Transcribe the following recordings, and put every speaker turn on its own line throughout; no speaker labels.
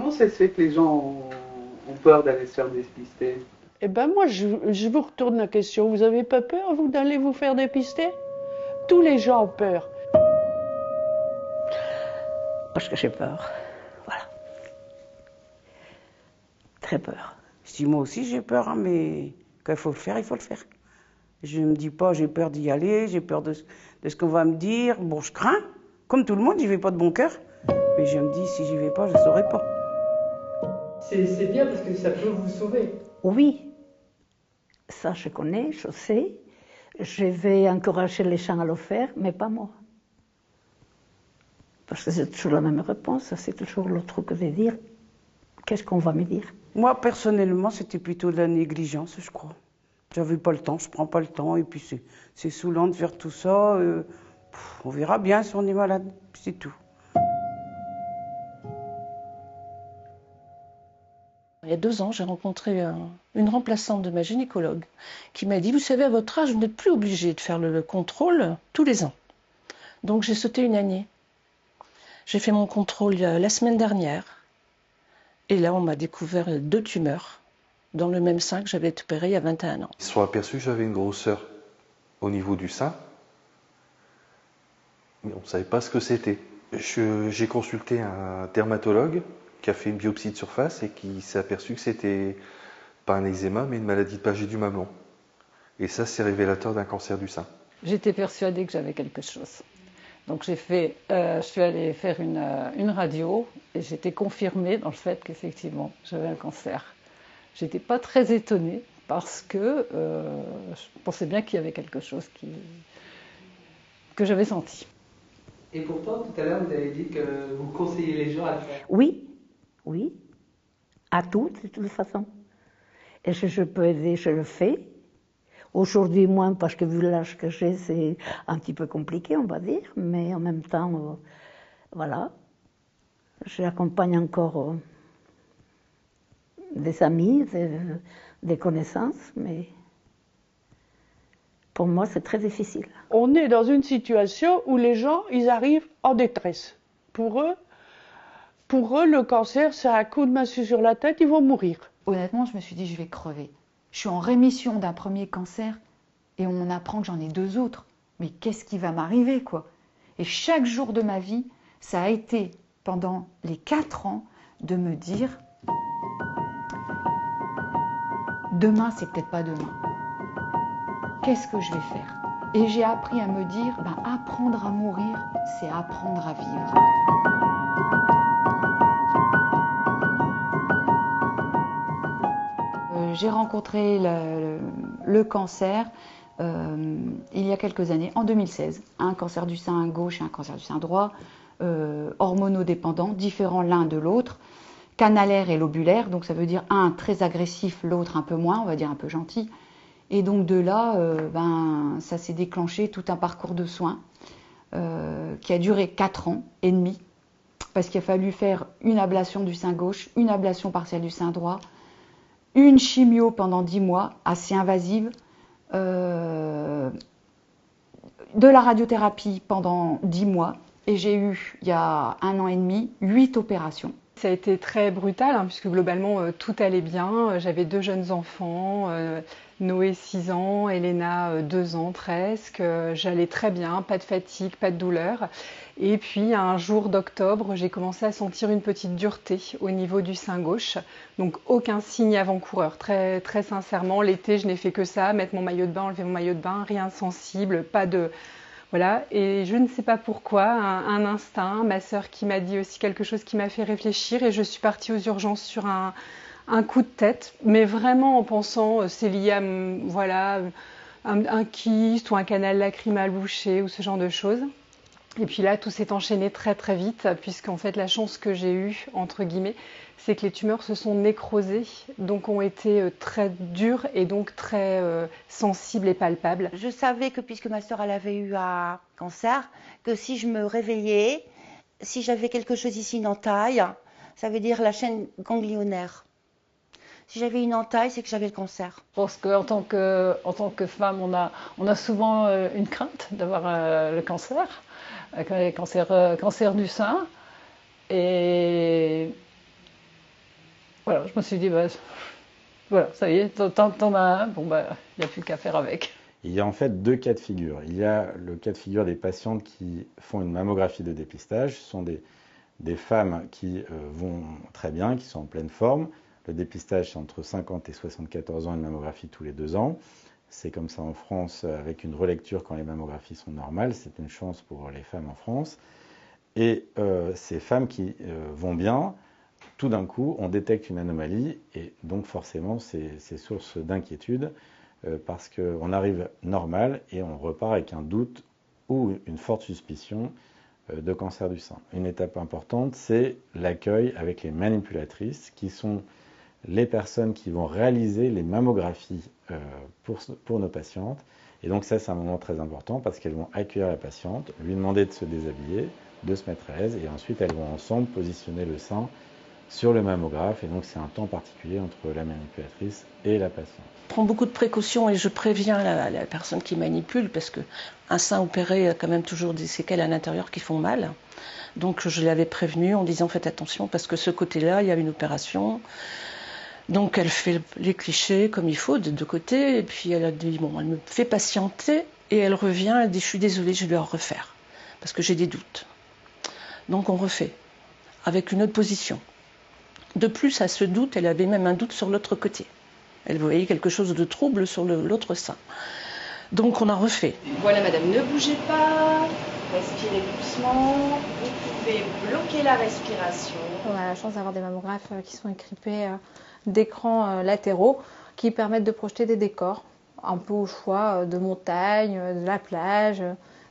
Comment ça se fait que les gens ont peur d'aller se faire dépister?
Eh ben moi, je vous retourne la question. Vous avez pas peur, vous, d'aller vous faire dépister? Tous les gens ont peur.
Parce que j'ai peur. Voilà. Très peur. Si moi aussi j'ai peur, hein, mais quand il faut le faire, il faut le faire. Je ne me dis pas j'ai peur d'y aller, j'ai peur de ce qu'on va me dire. Bon, je crains. Comme tout le monde, j'y vais pas de bon cœur. Mais je me dis si j'y vais pas, je ne saurais pas.
C'est bien parce que ça peut vous sauver.
Oui, ça je connais, je sais. Je vais encourager les gens à le faire, mais pas moi. Parce que c'est toujours la même réponse, c'est toujours le truc de dire qu'est-ce qu'on va me dire. Moi, personnellement, c'était plutôt de la négligence, je crois. J'avais pas le temps, je prends pas le temps, et puis c'est saoulant de faire tout ça. On verra bien si on est malade, c'est tout.
Il y a 2 ans, j'ai rencontré une remplaçante de ma gynécologue qui m'a dit, vous savez, à votre âge, vous n'êtes plus obligé de faire le contrôle tous les ans. Donc j'ai sauté une année. J'ai fait mon contrôle la semaine dernière. Et là, on m'a découvert 2 tumeurs dans le même sein que j'avais été opéré il y a 21 ans.
Ils se sont aperçus que j'avais une grosseur au niveau du sein, mais on ne savait pas ce que c'était. J'ai consulté un dermatologue qui a fait une biopsie de surface et qui s'est aperçu que c'était pas un eczéma, mais une maladie de Paget du mamelon. Et ça, c'est révélateur d'un cancer du sein.
J'étais persuadée que j'avais quelque chose. Donc je suis allée faire une radio et j'étais confirmée dans le fait qu'effectivement j'avais un cancer. J'étais pas très étonnée parce que je pensais bien qu'il y avait quelque chose que j'avais senti.
Et pourtant, tout à l'heure, vous avez dit que vous conseillez les gens à le faire.
Oui, oui, à toutes, de toute façon. Et si je peux aider, je le fais. Aujourd'hui, moins, parce que vu l'âge que j'ai, c'est un petit peu compliqué, on va dire. Mais en même temps, voilà. J'accompagne encore des amis, des connaissances, mais pour moi, c'est très difficile.
On est dans une situation où les gens, ils arrivent en détresse. Pour eux, le cancer, c'est un coup de massue sur la tête, ils vont mourir.
Honnêtement, je me suis dit, je vais crever. Je suis en rémission d'un premier cancer et on apprend que j'en ai 2 autres. Mais qu'est-ce qui va m'arriver, quoi? Et chaque jour de ma vie, ça a été, pendant les 4 ans, de me dire, demain, c'est peut-être pas demain. Qu'est-ce que je vais faire? Et j'ai appris à me dire, apprendre à mourir, c'est apprendre à vivre. J'ai rencontré le cancer il y a quelques années, en 2016. Un cancer du sein gauche et un cancer du sein droit, hormonodépendants, différents l'un de l'autre, canalaire et lobulaire, donc ça veut dire un très agressif, l'autre un peu moins, on va dire un peu gentil. Et donc de là, ça s'est déclenché tout un parcours de soins qui a duré 4 ans et demi, parce qu'il a fallu faire une ablation du sein gauche, une ablation partielle du sein droit, une chimio pendant 10 mois, assez invasive, de la radiothérapie pendant 10 mois, et j'ai eu, il y a 1 an et demi, 8 opérations.
Ça a été très brutal, hein, puisque globalement tout allait bien. J'avais 2 jeunes enfants, Noé 6 ans, Elena 2 ans presque. J'allais très bien, pas de fatigue, pas de douleur. Et puis un jour d'octobre, j'ai commencé à sentir une petite dureté au niveau du sein gauche. Donc aucun signe avant-coureur, très, très sincèrement. L'été, je n'ai fait que ça, mettre mon maillot de bain, enlever mon maillot de bain, rien de sensible, pas de... Voilà, et je ne sais pas pourquoi, un instinct, ma sœur qui m'a dit aussi quelque chose qui m'a fait réfléchir, et je suis partie aux urgences sur un coup de tête, mais vraiment en pensant c'est lié à voilà, un kyste ou un canal lacrymal bouché ou ce genre de choses. Et puis là, tout s'est enchaîné très très vite, puisqu'en fait la chance que j'ai eue, entre guillemets, c'est que les tumeurs se sont nécrosées, donc ont été très dures et donc très sensibles et palpables.
Je savais que puisque ma sœur elle avait eu un cancer, que si je me réveillais, si j'avais quelque chose ici, une entaille, ça veut dire la chaîne ganglionnaire. Si j'avais une entaille, c'est que j'avais le cancer.
Je pense qu'en tant que femme, on a souvent une crainte d'avoir le cancer, cancer du sein. Et voilà, je me suis dit, voilà, ça y est, t'en as un, bon, il n'y a plus qu'à faire avec.
Il y a en fait 2 cas de figure. Il y a le cas de figure des patientes qui font une mammographie de dépistage. Ce sont des femmes qui vont très bien, qui sont en pleine forme. Le dépistage, c'est entre 50 et 74 ans, une mammographie tous les 2 ans. C'est comme ça en France, avec une relecture quand les mammographies sont normales. C'est une chance pour les femmes en France. Et ces femmes qui vont bien, tout d'un coup, on détecte une anomalie. Et donc forcément, c'est source d'inquiétude. Parce qu'on arrive normal et on repart avec un doute ou une forte suspicion de cancer du sein. Une étape importante, c'est l'accueil avec les manipulatrices, qui sont les personnes qui vont réaliser les mammographies pour nos patientes. Et donc ça, c'est un moment très important parce qu'elles vont accueillir la patiente, lui demander de se déshabiller, de se mettre à l'aise, et ensuite elles vont ensemble positionner le sein sur le mammographe, et donc c'est un temps particulier entre la manipulatrice et la patiente.
Je prends beaucoup de précautions et je préviens la personne qui manipule parce qu'un sein opéré a quand même toujours des séquelles à l'intérieur qui font mal. Donc je l'avais prévenue en disant faites attention parce que ce côté-là, il y a une opération. Donc elle fait les clichés comme il faut des 2 côtés et puis elle a dit bon, elle me fait patienter et elle revient, elle dit je suis désolée, je vais le refaire parce que j'ai des doutes. Donc on refait avec une autre position. De plus, à ce doute, elle avait même un doute sur l'autre côté. Elle voyait quelque chose de trouble sur l'autre sein. Donc on a refait.
Voilà madame, ne bougez pas, respirez doucement, vous pouvez bloquer la respiration.
On a la chance d'avoir des mammographes qui sont équipés d'écrans latéraux qui permettent de projeter des décors, un peu au choix de montagnes, de la plage,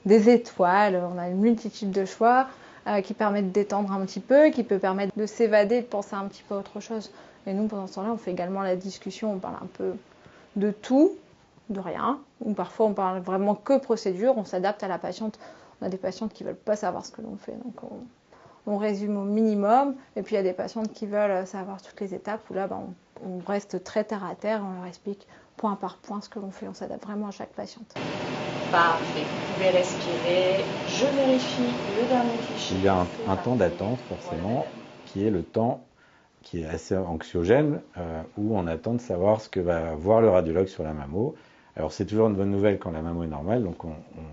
des étoiles. On a une multitude de choix qui permettent de détendre un petit peu, qui peut permettre de s'évader, de penser un petit peu à autre chose. Et nous, pendant ce temps-là, on fait également la discussion, on parle un peu de tout, de rien, ou parfois on parle vraiment que procédure, on s'adapte à la patiente. On a des patientes qui ne veulent pas savoir ce que l'on fait, donc on résume au minimum. Et puis il y a des patientes qui veulent savoir toutes les étapes, où là, on reste très terre à terre, on leur explique point par point ce que l'on fait, on s'adapte vraiment à chaque patiente.
Parfait, vous pouvez respirer. Je vérifie le dernier cliché.
Il y a un temps d'attente forcément, qui est le temps qui est assez anxiogène, où on attend de savoir ce que va voir le radiologue sur la mammo. Alors c'est toujours une bonne nouvelle quand la mammo est normale, donc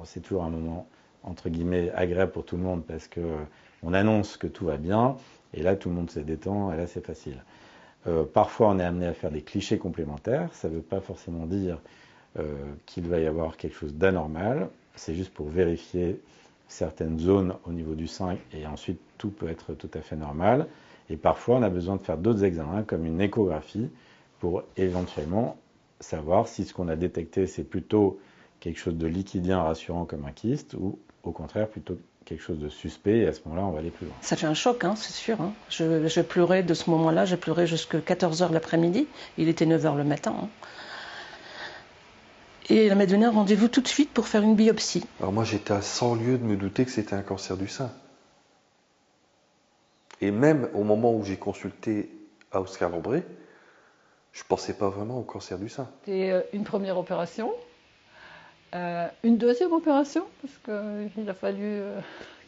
c'est toujours un moment entre guillemets agréable pour tout le monde parce que on annonce que tout va bien, et là tout le monde se détend, et là c'est facile. Parfois on est amené à faire des clichés complémentaires, ça ne veut pas forcément dire qu'il va y avoir quelque chose d'anormal, c'est juste pour vérifier certaines zones au niveau du sein, et ensuite tout peut être tout à fait normal. Et parfois on a besoin de faire d'autres examens comme une échographie pour éventuellement savoir si ce qu'on a détecté c'est plutôt quelque chose de liquidien rassurant comme un kyste ou au contraire plutôt quelque chose de suspect, et à ce moment-là on va aller plus loin.
Ça fait un choc, c'est sûr. Je pleurais de ce moment-là, j'ai pleuré jusqu'à 14h l'après-midi, il était 9h le matin. Et elle m'a donné un rendez-vous tout de suite pour faire une biopsie.
Alors moi j'étais à 100 lieues de me douter que c'était un cancer du sein. Et même au moment où j'ai consulté à Oscar Lambré, je ne pensais pas vraiment au cancer du sein.
C'était une première opération, une deuxième opération, parce qu'il a fallu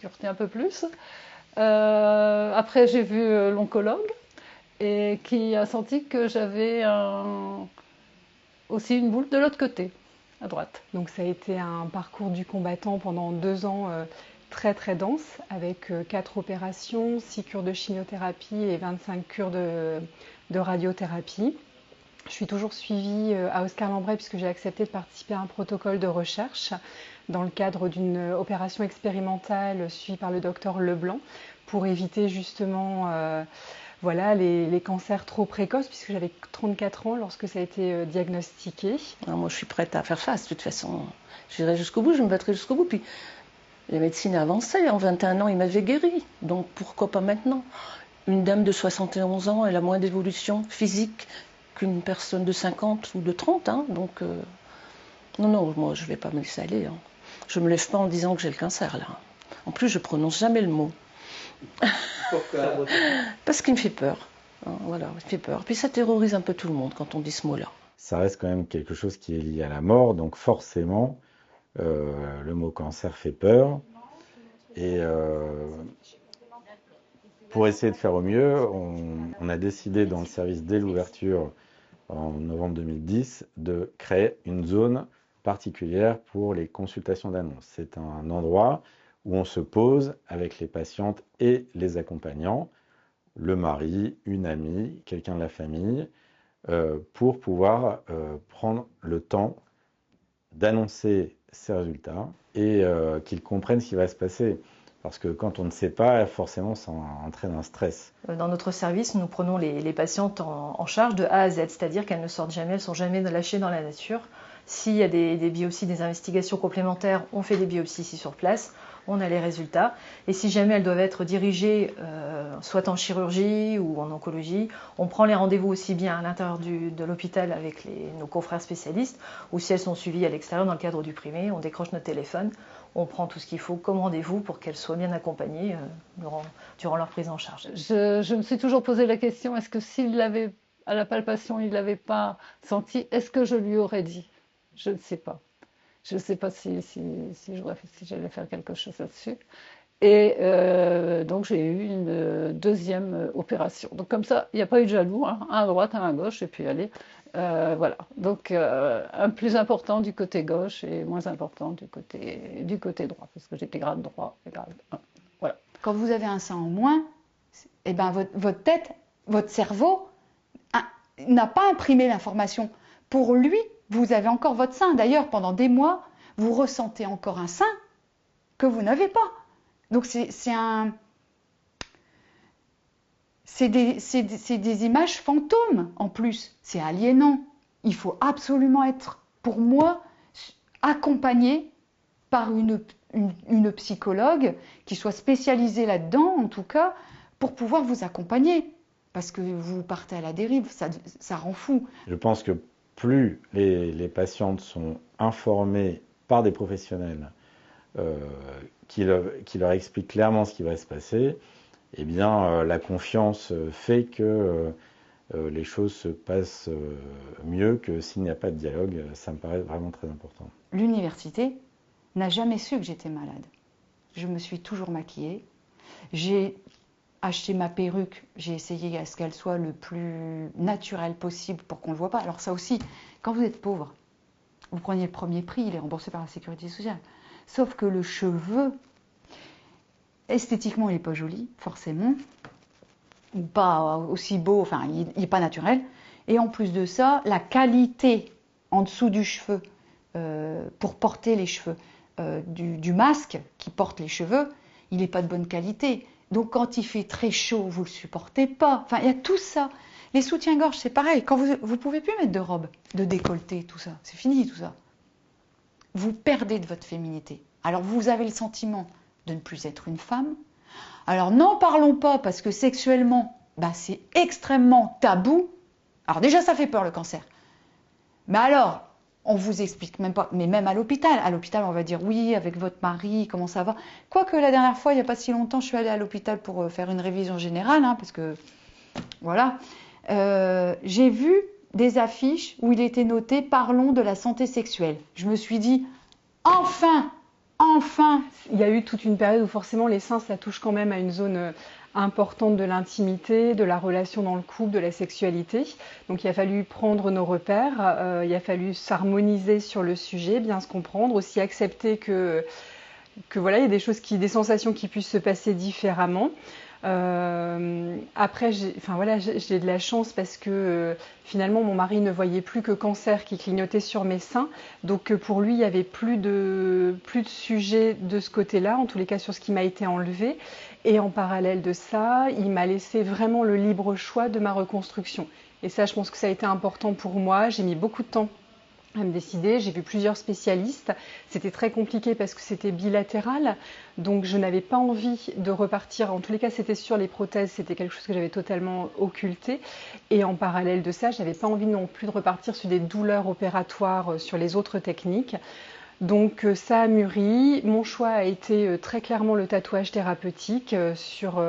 curter un peu plus. Après, j'ai vu l'oncologue, et qui a senti que j'avais aussi une boule de l'autre côté, à droite.
Donc ça a été un parcours du combattant pendant 2 ans très très dense, avec 4 opérations, 6 cures de chimiothérapie et 25 cures de radiothérapie. Je suis toujours suivie à Oscar Lambré puisque j'ai accepté de participer à un protocole de recherche dans le cadre d'une opération expérimentale suivie par le docteur Leblanc pour éviter justement les cancers trop précoces, puisque j'avais 34 ans lorsque ça a été diagnostiqué.
Alors moi je suis prête à faire face de toute façon. J'irai jusqu'au bout, je me battrai jusqu'au bout. Puis la médecine a avancé, en 21 ans il m'avait guéri, donc pourquoi pas maintenant? Une dame de 71 ans, elle a moins d'évolution physique qu'une personne de 50 ou de 30, donc non, moi je ne vais pas me laisser aller. Je ne me lève pas en disant que j'ai le cancer, là. En plus, je ne prononce jamais le mot.
Pourquoi?
Parce qu'il me fait peur. Voilà, il me fait peur. Puis ça terrorise un peu tout le monde quand on dit ce mot-là.
Ça reste quand même quelque chose qui est lié à la mort, donc forcément, le mot cancer fait peur. Et Pour essayer de faire au mieux, on a décidé dans le service dès l'ouverture en novembre 2010 de créer une zone particulière pour les consultations d'annonces. C'est un endroit où on se pose avec les patientes et les accompagnants, le mari, une amie, quelqu'un de la famille, pour pouvoir prendre le temps d'annoncer ces résultats et qu'ils comprennent ce qui va se passer. Parce que quand on ne sait pas, forcément, ça entraîne un stress.
Dans notre service, nous prenons les patientes en charge de A à Z, c'est-à-dire qu'elles ne sortent jamais, elles ne sont jamais lâchées dans la nature. S'il y a des biopsies, des investigations complémentaires, on fait des biopsies ici sur place, on a les résultats. Et si jamais elles doivent être dirigées, soit en chirurgie ou en oncologie, on prend les rendez-vous aussi bien à l'intérieur de l'hôpital avec nos confrères spécialistes, ou si elles sont suivies à l'extérieur dans le cadre du privé, on décroche notre téléphone, on prend tout ce qu'il faut comme rendez-vous pour qu'elles soient bien accompagnées durant leur prise en charge.
Je me suis toujours posé la question, est-ce que s'il l'avait, à la palpation, il ne l'avait pas senti, est-ce que je lui aurais dit? Je ne sais pas. Je ne sais pas si j'allais faire quelque chose là-dessus. Et donc j'ai eu une deuxième opération. Donc comme ça, il n'y a pas eu de jaloux, hein, un à droite, un à gauche, et puis allez. Voilà. Donc un plus important du côté gauche et moins important du côté droit, parce que j'étais grade droit et grade 1. Voilà.
Quand vous avez un sein en moins, eh ben votre tête, votre cerveau n'a pas imprimé l'information. Pour lui, vous avez encore votre sein. D'ailleurs, pendant des mois, vous ressentez encore un sein que vous n'avez pas. Donc c'est des images fantômes en plus. C'est aliénant. Il faut absolument être, pour moi, accompagné par une psychologue qui soit spécialisée là-dedans, en tout cas, pour pouvoir vous accompagner. Parce que vous partez à la dérive, ça rend fou.
Je pense que plus les patientes sont informées par des professionnels qui leur expliquent clairement ce qui va se passer, eh bien, la confiance fait que les choses se passent mieux que s'il n'y a pas de dialogue. Ça me paraît vraiment très important.
L'université n'a jamais su que j'étais malade. Je me suis toujours maquillée. J'ai acheté ma perruque, j'ai essayé à ce qu'elle soit le plus naturelle possible pour qu'on ne le voit pas. Alors ça aussi, quand vous êtes pauvre, vous preniez le premier prix, il est remboursé par la sécurité sociale. Sauf que le cheveu, esthétiquement, il n'est pas joli, forcément, ou pas aussi beau, enfin, il n'est pas naturel. Et en plus de ça, la qualité en dessous du cheveu, pour porter les cheveux, du masque qui porte les cheveux, il n'est pas de bonne qualité. Donc quand il fait très chaud, vous ne le supportez pas. Enfin, il y a tout ça. Les soutiens-gorge, c'est pareil. Quand vous ne pouvez plus mettre de robe, de décolleté, tout ça. C'est fini tout ça. Vous perdez de votre féminité. Alors vous avez le sentiment de ne plus être une femme. Alors n'en parlons pas parce que sexuellement, c'est extrêmement tabou. Alors déjà, ça fait peur le cancer. Mais alors, on vous explique même pas, mais même à l'hôpital. À l'hôpital, on va dire oui, avec votre mari, comment ça va. Quoique la dernière fois, il n'y a pas si longtemps, je suis allée à l'hôpital pour faire une révision générale, parce que, voilà. J'ai vu des affiches où il était noté « Parlons de la santé sexuelle ». Je me suis dit, enfin.
Il y a eu toute une période où forcément les seins, ça touche quand même à une zone importante de l'intimité, de la relation dans le couple, de la sexualité. Donc il a fallu prendre nos repères, il a fallu s'harmoniser sur le sujet, bien se comprendre, aussi accepter que voilà, il y a des sensations qui puissent se passer différemment. Après, j'ai de la chance parce que finalement mon mari ne voyait plus que cancer qui clignotait sur mes seins, donc pour lui il n'y avait plus de sujet de ce côté-là, en tous les cas sur ce qui m'a été enlevé, et en parallèle de ça, il m'a laissé vraiment le libre choix de ma reconstruction. Et ça, je pense que ça a été important pour moi. J'ai mis beaucoup de temps à me décider. J'ai vu plusieurs spécialistes. C'était très compliqué parce que c'était bilatéral. Donc, je n'avais pas envie de repartir. En tous les cas, c'était sur les prothèses. C'était quelque chose que j'avais totalement occulté. Et en parallèle de ça, je n'avais pas envie non plus de repartir sur des douleurs opératoires sur les autres techniques. Donc ça a mûri. Mon choix a été très clairement le tatouage thérapeutique sur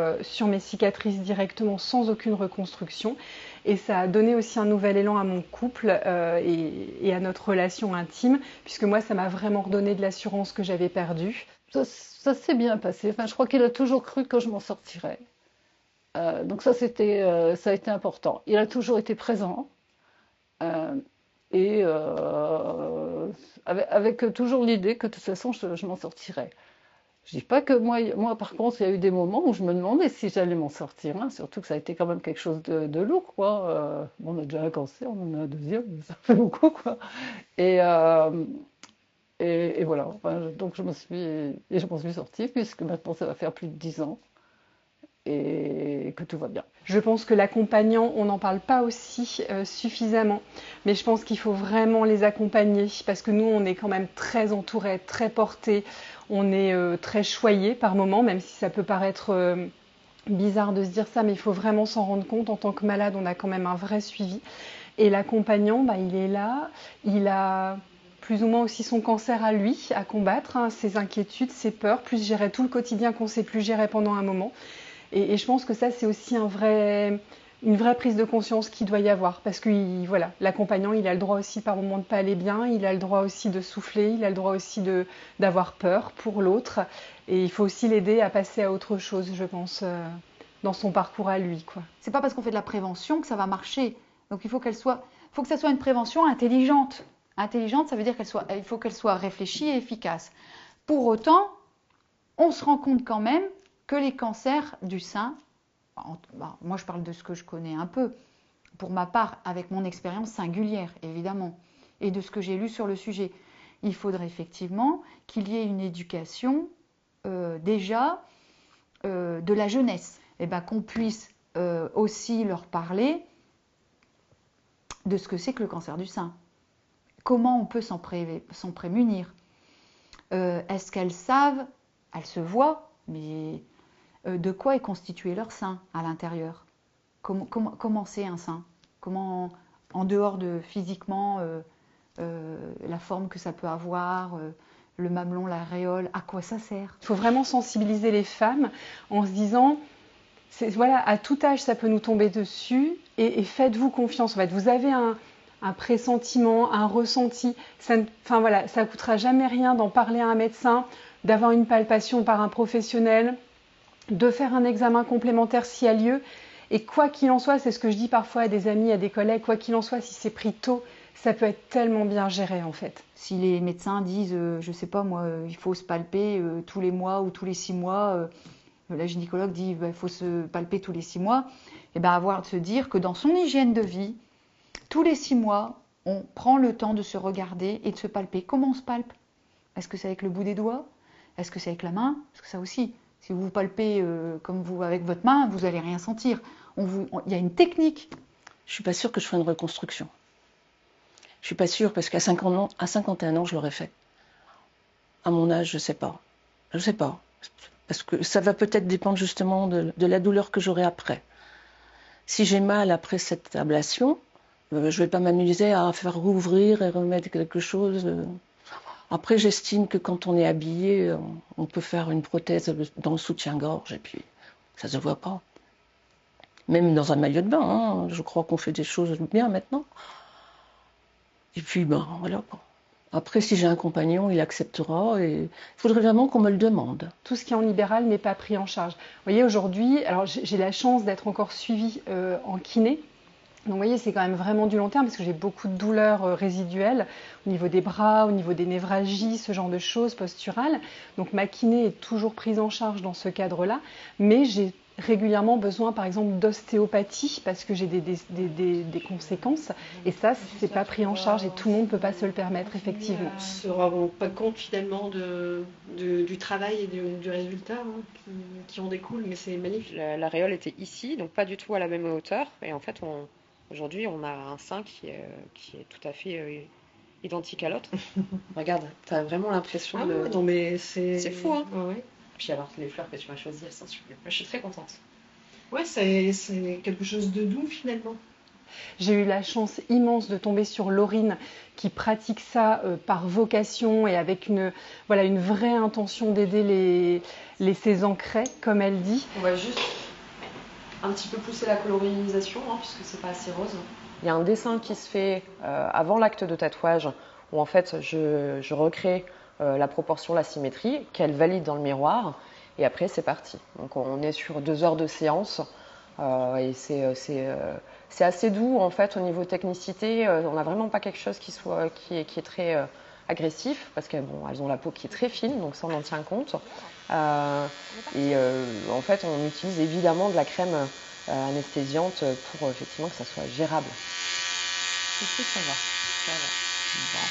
mes cicatrices directement sans aucune reconstruction. Et ça a donné aussi un nouvel élan à mon couple et à notre relation intime, puisque moi, ça m'a vraiment redonné de l'assurance que j'avais perdue.
Ça s'est bien passé. Enfin, je crois qu'il a toujours cru que je m'en sortirais. Donc ça, ça a été important. Il a toujours été présent et avec toujours l'idée que de toute façon, je m'en sortirais. Je dis pas que moi, par contre, il y a eu des moments où je me demandais si j'allais m'en sortir, hein, surtout que ça a été quand même quelque chose de lourd, quoi. Bon, on a déjà un cancer, on en a un deuxième, ça fait beaucoup, quoi. Et voilà. Enfin, donc je m'en suis sortie, puisque maintenant ça va faire plus de 10 ans. Et que tout va bien.
Je pense que l'accompagnant, on n'en parle pas aussi suffisamment, mais je pense qu'il faut vraiment les accompagner parce que nous, on est quand même très entourés, très portés, on est très choyés par moments, même si ça peut paraître bizarre de se dire ça, mais il faut vraiment s'en rendre compte. En tant que malade, on a quand même un vrai suivi. Et l'accompagnant, il est là, il a plus ou moins aussi son cancer à lui, à combattre, hein, ses inquiétudes, ses peurs, plus gérer tout le quotidien qu'on ne sait plus gérer pendant un moment. Et je pense que ça, c'est aussi une vraie prise de conscience qu'il doit y avoir. Parce que voilà, l'accompagnant, il a le droit aussi par moment de ne pas aller bien, il a le droit aussi de souffler, il a le droit aussi d'avoir peur pour l'autre. Et il faut aussi l'aider à passer à autre chose, je pense, dans son parcours à lui, quoi.
C'est pas parce qu'on fait de la prévention que ça va marcher. Donc il faut que ça soit une prévention intelligente. Intelligente, ça veut dire il faut qu'elle soit réfléchie et efficace. Pour autant, on se rend compte quand même que les cancers du sein, moi je parle de ce que je connais un peu, pour ma part, avec mon expérience singulière, évidemment, et de ce que j'ai lu sur le sujet, il faudrait effectivement qu'il y ait une éducation déjà de la jeunesse, et qu'on puisse aussi leur parler de ce que c'est que le cancer du sein. Comment on peut s'en prémunir. Est-ce qu'elles savent, elles se voient, mais de quoi est constitué leur sein à l'intérieur? Comment c'est un sein? Comment, en dehors de physiquement, la forme que ça peut avoir, le mamelon, l'aréole, à quoi ça sert?
Il faut vraiment sensibiliser les femmes en se disant, voilà, à tout âge ça peut nous tomber dessus et faites-vous confiance. En fait, vous avez un pressentiment, un ressenti. Ça ne coûtera jamais rien d'en parler à un médecin, d'avoir une palpation par un professionnel, de faire un examen complémentaire s'il y a lieu. Et quoi qu'il en soit, c'est ce que je dis parfois à des amis, à des collègues, quoi qu'il en soit, si c'est pris tôt, ça peut être tellement bien géré en fait.
Si les médecins disent, je sais pas moi, il faut se palper tous les mois ou tous les 6 mois, la gynécologue dit il faut se palper tous les 6 mois, et avoir de se dire que dans son hygiène de vie, tous les 6 mois, on prend le temps de se regarder et de se palper. Comment on se palpe? Est-ce que c'est avec le bout des doigts? Est-ce que c'est avec la main? Parce que ça aussi, si vous vous palpez comme vous avec votre main, vous n'allez rien sentir. Il y a une technique.
Je ne suis pas sûre que je ferai une reconstruction. Je ne suis pas sûre parce qu'à 51 ans, je l'aurais fait. À mon âge, je ne sais pas. Je ne sais pas. Parce que ça va peut-être dépendre justement de la douleur que j'aurai après. Si j'ai mal après cette ablation, je ne vais pas m'amuser à faire rouvrir et remettre quelque chose. Après, j'estime que quand on est habillé, on peut faire une prothèse dans le soutien-gorge et puis ça ne se voit pas. Même dans un maillot de bain, hein, je crois qu'on fait des choses bien maintenant. Et puis, voilà. Après, si j'ai un compagnon, il acceptera et il faudrait vraiment qu'on me le demande.
Tout ce qui est en libéral n'est pas pris en charge. Vous voyez, aujourd'hui, alors j'ai la chance d'être encore suivie en kiné. Donc vous voyez, c'est quand même vraiment du long terme parce que j'ai beaucoup de douleurs résiduelles au niveau des bras, au niveau des névralgies, ce genre de choses posturales. Donc ma kiné est toujours prise en charge dans ce cadre-là, mais j'ai régulièrement besoin par exemple d'ostéopathie parce que j'ai des conséquences et ça, c'est pas pris en charge et tout le monde ne peut pas se le permettre effectivement.
On ne se rend pas compte finalement du travail et du résultat qui en découle, mais c'est magnifique.
L'aréole était ici, donc pas du tout à la même hauteur et en fait aujourd'hui, on a un sein qui est tout à fait identique à l'autre. Regarde, t'as vraiment l'impression de...
Non, mais c'est
fou, hein.
Ouais.
Puis alors, les fleurs que tu m'as choisies, elles sont super. Je suis très contente.
Ouais, c'est quelque chose de doux, finalement.
J'ai eu la chance immense de tomber sur Laurine qui pratique ça par vocation et avec une vraie intention d'aider ces ancrés, comme elle dit.
On va juste un petit peu pousser la colorisation, puisque c'est pas assez rose. Il y a un dessin qui se fait avant l'acte de tatouage où en fait je recrée la proportion, la symétrie qu'elle valide dans le miroir et après c'est parti. Donc on est sur 2 heures de séance Et c'est assez doux en fait au niveau technicité. On n'a vraiment pas quelque chose qui est très agressif parce qu'elles ont la peau qui est très fine, donc ça on en tient compte. En fait, on utilise évidemment de la crème anesthésiante pour effectivement que ça soit gérable.
Est-ce que ça va? Ça va. Bon.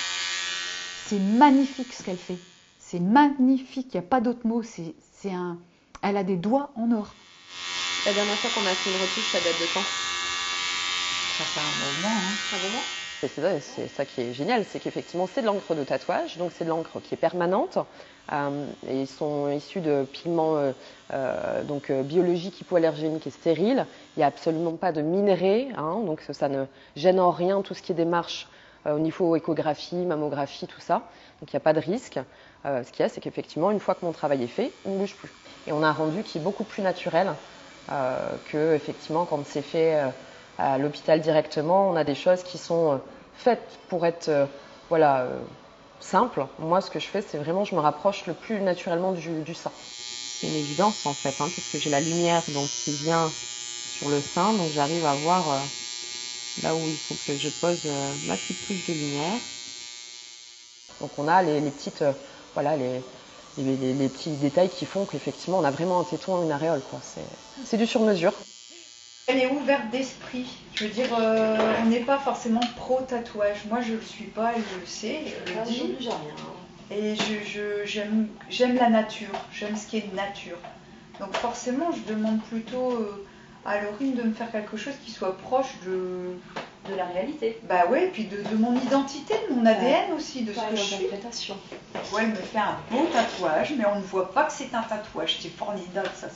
C'est magnifique ce qu'elle fait. C'est magnifique, il n'y a pas d'autre mot. Elle a des doigts en or.
La dernière fois qu'on a fait une retouche, ça date de quand?
Ça fait un moment.
Un moment. C'est ça qui est génial, c'est qu'effectivement c'est de l'encre de tatouage, donc c'est de l'encre qui est permanente. Et ils sont issus de pigments biologiques hypoallergéniques et stériles. Il n'y a absolument pas de minerais, donc ça ne gêne en rien tout ce qui est démarche au niveau échographie, mammographie, tout ça. Donc il n'y a pas de risque. Ce qu'il y a, c'est qu'effectivement, une fois que mon travail est fait, on ne bouge plus. Et on a un rendu qui est beaucoup plus naturel que effectivement quand c'est fait à l'hôpital directement. On a des choses qui sont faites pour être simples. Moi, ce que je fais, c'est vraiment, je me rapproche le plus naturellement du sein. C'est une évidence en fait, puisque j'ai la lumière donc, qui vient sur le sein, donc j'arrive à voir là où il faut que je pose ma petite touche de lumière. Donc on a les petites, les petits détails qui font qu'effectivement on a vraiment un téton, une aréole, quoi. C'est du sur-mesure.
Elle est ouverte d'esprit. Je veux dire, on n'est pas forcément pro-tatouage. Moi, je ne le suis pas et je le sais, je le dis. Et j'aime la nature, j'aime ce qui est nature. Donc forcément, je demande plutôt à Laurine de me faire quelque chose qui soit proche de la réalité. Bah ouais, et puis de mon identité, de mon ADN aussi, de ce que je suis. Ouais, elle me fait un beau tatouage, mais on ne voit pas que c'est un tatouage. C'est formidable, ça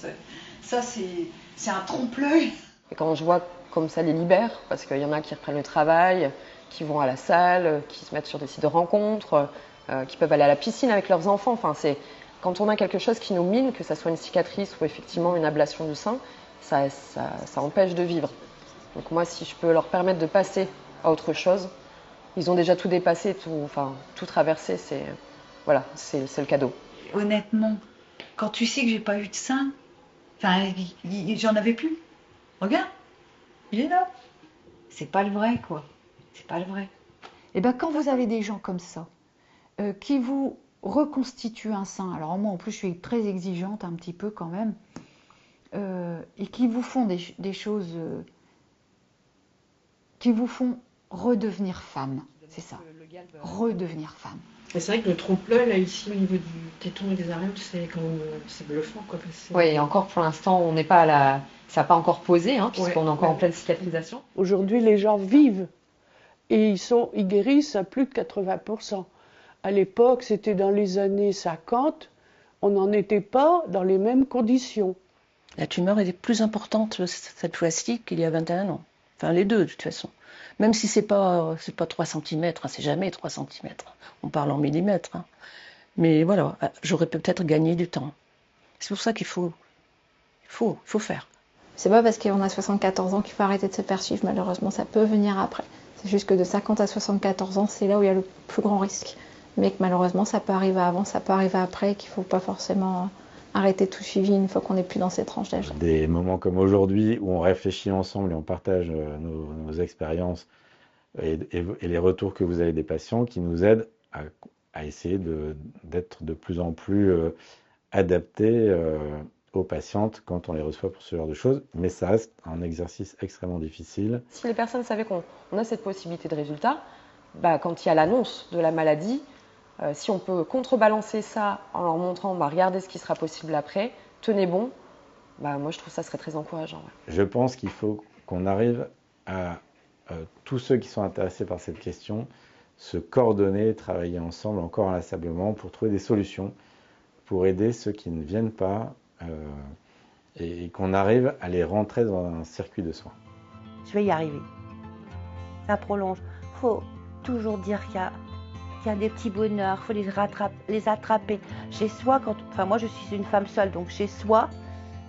c'est un trompe-l'œil.
Et quand je vois comme ça les libère, parce qu'il y en a qui reprennent le travail, qui vont à la salle, qui se mettent sur des sites de rencontres, qui peuvent aller à la piscine avec leurs enfants. Enfin, quand on a quelque chose qui nous mine, que ça soit une cicatrice ou effectivement une ablation du sein, ça empêche de vivre. Donc moi, si je peux leur permettre de passer à autre chose, ils ont déjà tout dépassé, tout traversé, c'est le cadeau.
Honnêtement, quand tu sais que j'ai pas eu de sein, j'en avais plus. Regarde, il est là. C'est pas le vrai, quoi. C'est pas le vrai.
Et bien, quand vous avez des gens comme ça, qui vous reconstituent un sein, alors moi en plus je suis très exigeante un petit peu quand même, et qui vous font des choses qui vous font redevenir femme, c'est ça, redevenir femme.
Et c'est vrai que le trompe-l'œil, là, ici, au niveau du téton et des aréoles, c'est bluffant, quoi.
Oui, et encore pour l'instant, on n'est pas à la... Ça n'a pas encore posé, puisqu'on est encore en pleine cicatrisation.
Aujourd'hui, les gens vivent et ils guérissent à plus de 80%. À l'époque, c'était dans les années 50, on n'en était pas dans les mêmes conditions.
La tumeur est plus importante cette fois-ci qu'il y a 21 ans. Enfin, les deux, de toute façon. Même si c'est pas 3 cm, c'est jamais 3 cm. On parle en millimètres. Mais voilà, j'aurais peut-être gagné du temps. C'est pour ça qu'il faut faire.
C'est pas parce qu'on a 74 ans qu'il faut arrêter de se faire suivre, malheureusement, ça peut venir après. C'est juste que de 50 à 74 ans, c'est là où il y a le plus grand risque. Mais que malheureusement, ça peut arriver avant, ça peut arriver après, et qu'il ne faut pas forcément arrêter tout suivi une fois qu'on n'est plus dans ces tranches d'âge.
Des moments comme aujourd'hui où on réfléchit ensemble et on partage nos expériences et les retours que vous avez des patients qui nous aident à essayer d'être de plus en plus adaptés aux patientes quand on les reçoit pour ce genre de choses. Mais ça reste un exercice extrêmement difficile.
Si les personnes savaient qu'on a cette possibilité de résultat, quand il y a l'annonce de la maladie, si on peut contrebalancer ça en leur montrant, regardez ce qui sera possible après, tenez bon, moi je trouve ça serait très encourageant. Ouais.
Je pense qu'il faut qu'on arrive à tous ceux qui sont intéressés par cette question se coordonner, travailler ensemble encore inlassablement pour trouver des solutions, pour aider ceux qui ne viennent pas et qu'on arrive à les rentrer dans un circuit de soins.
Je vais y arriver. Ça prolonge. Il faut toujours dire qu'il y a des petits bonheurs, il faut les attraper. Chez soi, moi je suis une femme seule, donc chez soi,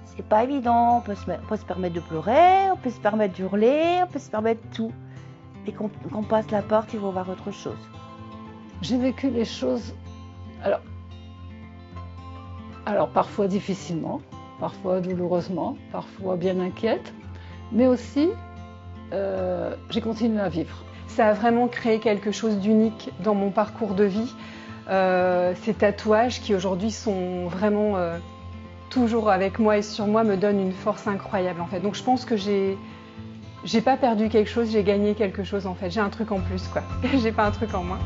c'est pas évident. On peut se permettre de pleurer, on peut se permettre d'hurler, on peut se permettre tout. Et qu'on passe la porte, il faut voir autre chose.
J'ai vécu les choses, alors parfois difficilement, parfois douloureusement, parfois bien inquiète. Mais aussi, j'ai continué à vivre.
Ça a vraiment créé quelque chose d'unique dans mon parcours de vie. Ces tatouages qui aujourd'hui sont vraiment toujours avec moi et sur moi me donnent une force incroyable en fait. Donc je pense que j'ai pas perdu quelque chose, j'ai gagné quelque chose en fait. J'ai un truc en plus quoi. J'ai pas un truc en moins.